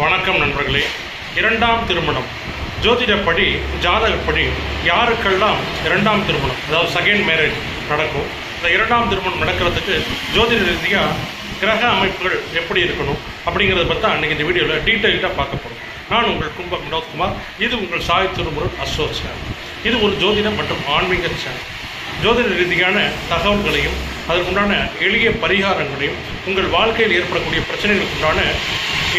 வணக்கம் நண்பர்களே. இரண்டாம் திருமணம் ஜோதிடப்படி ஜாதகப்படி யாருக்கெல்லாம் இரண்டாம் திருமணம் அதாவது செகண்ட் மேரேஜ் நடக்கும், இந்த இரண்டாம் திருமணம் நடக்கிறதுக்கு ஜோதிட ரீதியாக கிரக அமைப்புகள் எப்படி இருக்கணும் அப்படிங்கிறத பற்றி தான் அன்றைக்கி இந்த வீடியோவில் டீட்டெயில்டாக பார்க்க போகிறோம். நான் உங்கள் கும்பம் வினோத்குமார். இது உங்கள் சாய் திருமுருகன் அஸ்ட்ரோ சேனல். இது ஒரு ஜோதிடம் மற்றும் ஆன்மீக சேனல். ஜோதிட ரீதியான தகவல்களையும் அதற்குண்டான எளிய பரிகாரங்களையும் உங்கள் வாழ்க்கையில் ஏற்படக்கூடிய பிரச்சனைகளுக்கு உண்டான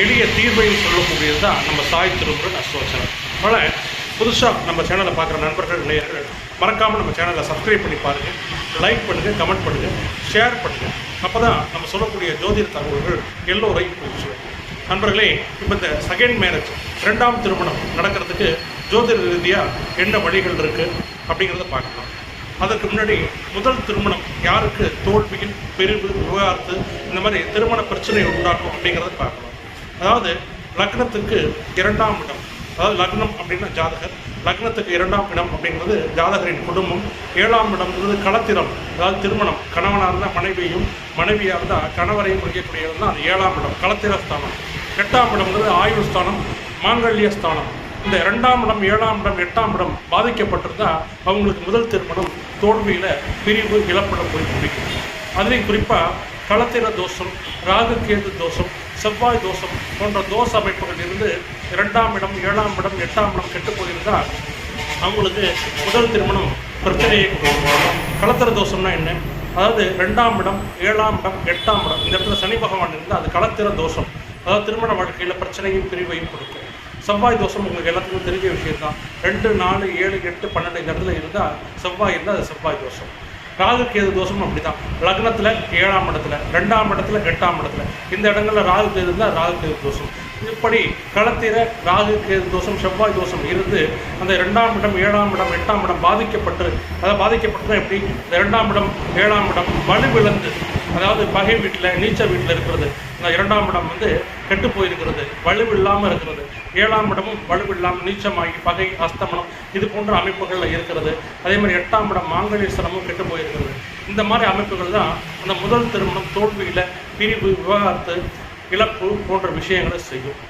எளிய தீர்வையும் சொல்லக்கூடியது தான் நம்ம சாய் திருமுருகன் அஸ்ட்ரோ சேனல். அதனால் புதுசாக நம்ம சேனலை பார்க்குற நண்பர்கள் நேயர்கள் மறக்காமல் நம்ம சேனலை சப்ஸ்கிரைப் பண்ணி பாருங்கள், லைக் பண்ணுங்கள், கமெண்ட் பண்ணுங்கள், ஷேர் பண்ணுங்கள். அப்போ தான் நம்ம சொல்லக்கூடிய ஜோதிட தகவல்கள் எல்லோரையும் போய் நண்பர்களே, இப்போ இந்த செகண்ட் மேரேஜ் இரண்டாம் திருமணம் நடக்கிறதுக்கு ஜோதிட ரீதியாக என்ன வழிகள் இருக்குது அப்படிங்கிறத பார்க்கலாம். அதற்கு முன்னாடி முதல் திருமணம் யாருக்கு தோல்வியில் பிரிவு விவாகரத்து இந்த மாதிரி திருமண பிரச்சனை உண்டாகும் அப்படிங்கிறத பார்க்கலாம். அதாவது லக்னத்துக்கு இரண்டாம் இடம், அதாவது லக்னம் அப்படின்னா ஜாதகர், லக்னத்துக்கு இரண்டாம் இடம் அப்படிங்கிறது ஜாதகரின் குடும்பம். ஏழாம் இடம்ங்கிறது களத்திரம், அதாவது திருமணம், கணவனாக இருந்தால் மனைவியும் மனைவியாக இருந்தால் கணவரையும் முடிக்கக்கூடியது தான் அது ஏழாம் இடம், களத்திர ஸ்தானம். எட்டாம் இடம்ங்கிறது ஆயுள் ஸ்தானம், மாங்கல்ய ஸ்தானம். இந்த இரண்டாம் இடம், ஏழாம் இடம், எட்டாம் இடம் பாதிக்கப்பட்டிருந்தால் அவங்களுக்கு முதல் திருமணம் தோல்வியில் பிரிவு இழப்பட போய் முடிக்கும். அதுலேயும் குறிப்பாக களத்திர தோஷம், ராகு கேது தோஷம், செவ்வாய் தோஷம் போன்ற தோஷ அமைப்புகள் இருந்து இரண்டாம் இடம், ஏழாம் இடம், எட்டாம் இடம் கெட்டு போயிருந்தால் அவங்களுக்கு முதல் திருமணம் பிரச்சனையை கொடுக்கும். களத்திர தோஷம்னா என்ன? அதாவது ரெண்டாம் இடம், ஏழாம் இடம், எட்டாம் இடம் இந்த இடத்துல சனி பகவான் இருந்தால் அது களத்திர தோஷம், அதாவது திருமண வாழ்க்கையில் பிரச்சனையும் பிரிவையும் கொடுக்கும். செவ்வாய் தோஷம் உங்களுக்கு எல்லாத்துக்கும் தெரிஞ்ச விஷயம் தான். 2, 4, 7, 8, 12 இந்த இடத்துல இருந்தால் செவ்வாய் இருந்தால் அது செவ்வாய் தோஷம். ராகு கேது தோஷம் அப்படி தான். லக்னத்தில் ஏழாம் இடத்துல, ரெண்டாம் இடத்துல, எட்டாம் இடத்துல இந்த இடங்களில் ராகு கேது இருந்தால் ராகு கேது தோஷம். இப்படி களத்திர ராகு கேது தோஷம், செவ்வாய் தோஷம் இருந்து அந்த ரெண்டாம் இடம், ஏழாம் இடம், எட்டாம் இடம் பாதிக்கப்பட்டு, அதாவது பாதிக்கப்பட்டுதான் எப்படி இந்த ரெண்டாம் இடம், ஏழாம் இடம் வலுவிழந்து, அதாவது பகை வீட்டில், நீச்ச வீட்டில் இருக்கிறது. இந்த இரண்டாம் இடம் கெட்டு போயிருக்கிறது, வலுவில்லாமல் இருக்கிறது. ஏழாம் இடமும் வலுவில்லாமல் நீச்சமாகி பகை அஸ்தமனம் இது போன்ற அமைப்புகளில் இருக்கிறது. அதே மாதிரி எட்டாம் இடம் மாங்கல்யஸ்தலமும் கெட்டு போயிருக்கிறது. இந்த மாதிரி அமைப்புகள் தான் அந்த முதல் திருமணம் தோல்வியில் பிரிவு, விவாகரத்து, இழப்பு போன்ற விஷயங்களை செய்யும்.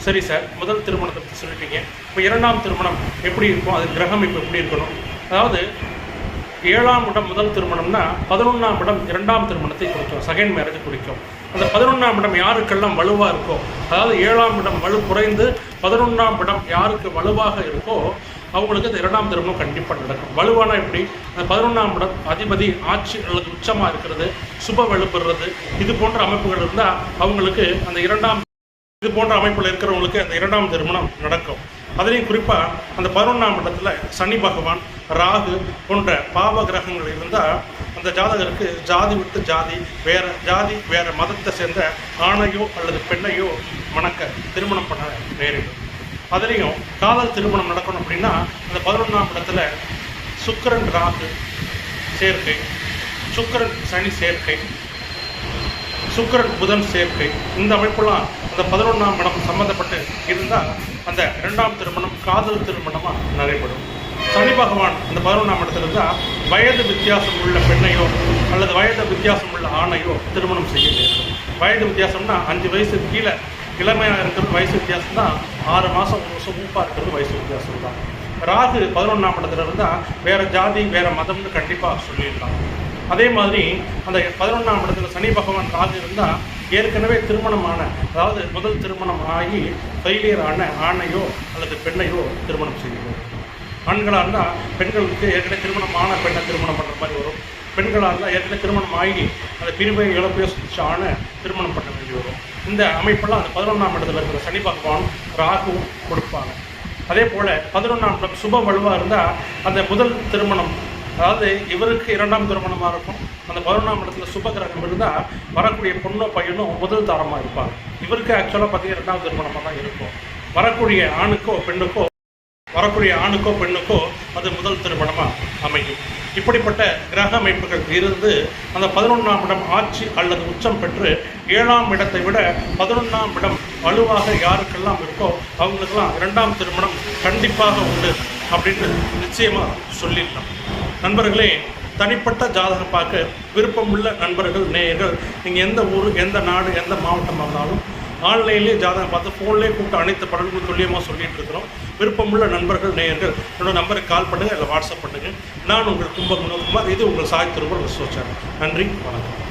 சரி சார், முதல் திருமணத்தை பற்றி சொல்லிட்டீங்க. இப்போ இரண்டாம் திருமணம் எப்படி இருக்கும், அது கிரகம் இப்போ எப்படி இருக்கணும்? அதாவது ஏழாம் இடம் முதல் திருமணம்னா 11ஆம் இடம் இரண்டாம் திருமணத்தை குறிக்கும், செகண்ட் மேரேஜ் குறிக்கும். அந்த 11ஆம் இடம் யாருக்கெல்லாம் வலுவாக இருக்கோ, அதாவது ஏழாம் இடம் வலு குறைந்து 11ஆம் இடம் யாருக்கு வலுவாக இருக்கோ அவங்களுக்கு இந்த இரண்டாம் திருமணம் கண்டிப்பாக நடக்கும். வலுவான எப்படி? அந்த 11ஆம் இடம் அதிபதி ஆட்சி அல்லது உச்சமாக இருக்கிறது, சுப வலுப்பெறுறது, இது போன்ற அமைப்புகள் இருந்தால் அவங்களுக்கு அந்த இது போன்ற அமைப்பில் இருக்கிறவங்களுக்கு அந்த இரண்டாம் திருமணம் நடக்கும். அதுலேயும் குறிப்பாக அந்த 11ஆம் இடத்துல சனி பகவான், ராகு போன்ற பாவ கிரகங்கள் இருந்தால் அந்த ஜாதகருக்கு ஜாதி விட்டு ஜாதி வேற மதத்தை சேர்ந்த ஆணையோ அல்லது பெண்ணையோ மணக்க திருமணம் பண்ண நேரிடும். அதுலேயும் காதல் திருமணம் நடக்கணும் அப்படின்னா அந்த 11ஆம் இடத்துல சுக்கிரன் ராகு சேர்க்கை, சுக்கிரன் சனி சேர்க்கை, சுக்கிரன் புதன் சேர்க்கை, இந்த அமைப்பெல்லாம் அந்த 11ஆம் இடம் சம்மந்தப்பட்டு இருந்தால் அந்த இரண்டாம் திருமணம் காதல் திருமணமாக நடைபெறும். சனி பகவான் அந்த 11ஆம் இடத்துல இருந்தால் வயது வித்தியாசம் உள்ள பெண்ணையோ அல்லது வயது வித்தியாசம் உள்ள ஆணையோ திருமணம் செய்ய நேரிடும். வயது வித்தியாசம்னா 5 வயசு கீழே இளமையாக இருக்கிறது வயசு வித்தியாசம் தான், 6 மாதம் 1 வருஷம் மூப்பாக இருக்கிறது வயசு வித்தியாசம் தான். ராகு 11ஆம் இடத்துல இருந்தால் வேறு ஜாதி வேறு மதம்னு கண்டிப்பாக சொல்லியிருக்காங்க. அதே மாதிரி அந்த 11ஆம் இடத்துல சனி பகவான் ராகு இருந்தால் ஏற்கனவே திருமணமான, அதாவது முதல் திருமணம் ஆகி ஃபெயிலியர் ஆன ஆணையோ அல்லது பெண்ணையோ திருமணம் செய்யணும். ஆண்களாக இருந்தால் பெண்களுக்கு ஏற்கனவே திருமணமான பெண்ணை திருமணம் பண்ணுற மாதிரி வரும். பெண்களாக இருந்தால் ஏற்கனவே திருமணம் ஆகி அந்த பிரிவை இழப்பையோ ஆன திருமணம் பண்ண வேண்டி வரும். இந்த அமைப்பெல்லாம் அந்த 11ஆம் இடத்துல இருக்கிற சனி பகவான் ராகுவும் கொடுப்பாங்க. அதே போல் 11ஆம் இடம் சுப வலுவாக இருந்தால் அந்த முதல் திருமணம், அதாவது இவருக்கு இரண்டாம் திருமணமாக இருக்கும். அந்த 11ஆம் இடத்துல சுப கிரகம் இருந்தால் வரக்கூடிய பொண்ணோ பையனோ முதல் தாரமாக இருப்பாங்க. இவருக்கு ஆக்சுவலாக பார்த்தீங்கன்னா இரண்டாம் திருமணமாக தான் இருக்கும். வரக்கூடிய ஆணுக்கோ பெண்ணுக்கோ அது முதல் திருமணமாக அமையும். இப்படிப்பட்ட கிரக அமைப்புகள் இருந்து அந்த 11ஆம் இடம் ஆட்சி அல்லது உச்சம் பெற்று 7ஆம் இடத்தை விட 11ஆம் இடம் வலுவாக யாருக்கெல்லாம் இருக்கோ அவங்களுக்கெல்லாம் இரண்டாம் திருமணம் கண்டிப்பாக உண்டு அப்படின்னு நிச்சயமாக சொல்லிடலாம். நண்பர்களே, தனிப்பட்ட ஜாதகம் பார்க்க விருப்பமுள்ள நண்பர்கள், நேயர்கள், நீங்கள் எந்த ஊர், எந்த நாடு, எந்த மாவட்டமாக இருந்தாலும் ஆன்லைன்லேயே ஜாதகம் பார்த்து ஃபோன்லேயே கூப்பிட்டு அனைத்து பலன்களும் துல்லியமாக சொல்லிட்டு இருக்கிறோம். விருப்பமுள்ள நண்பர்கள், நேயர்கள் என்னோட நம்பருக்கு கால் பண்ணுங்கள், இல்லை வாட்ஸ்அப் பண்ணுங்கள். நான் உங்கள் கும்பம் வினோத்குமார். இது உங்கள் சாய் திருமணம் ரிசர்ச் சேனல். நன்றி, வணக்கம்.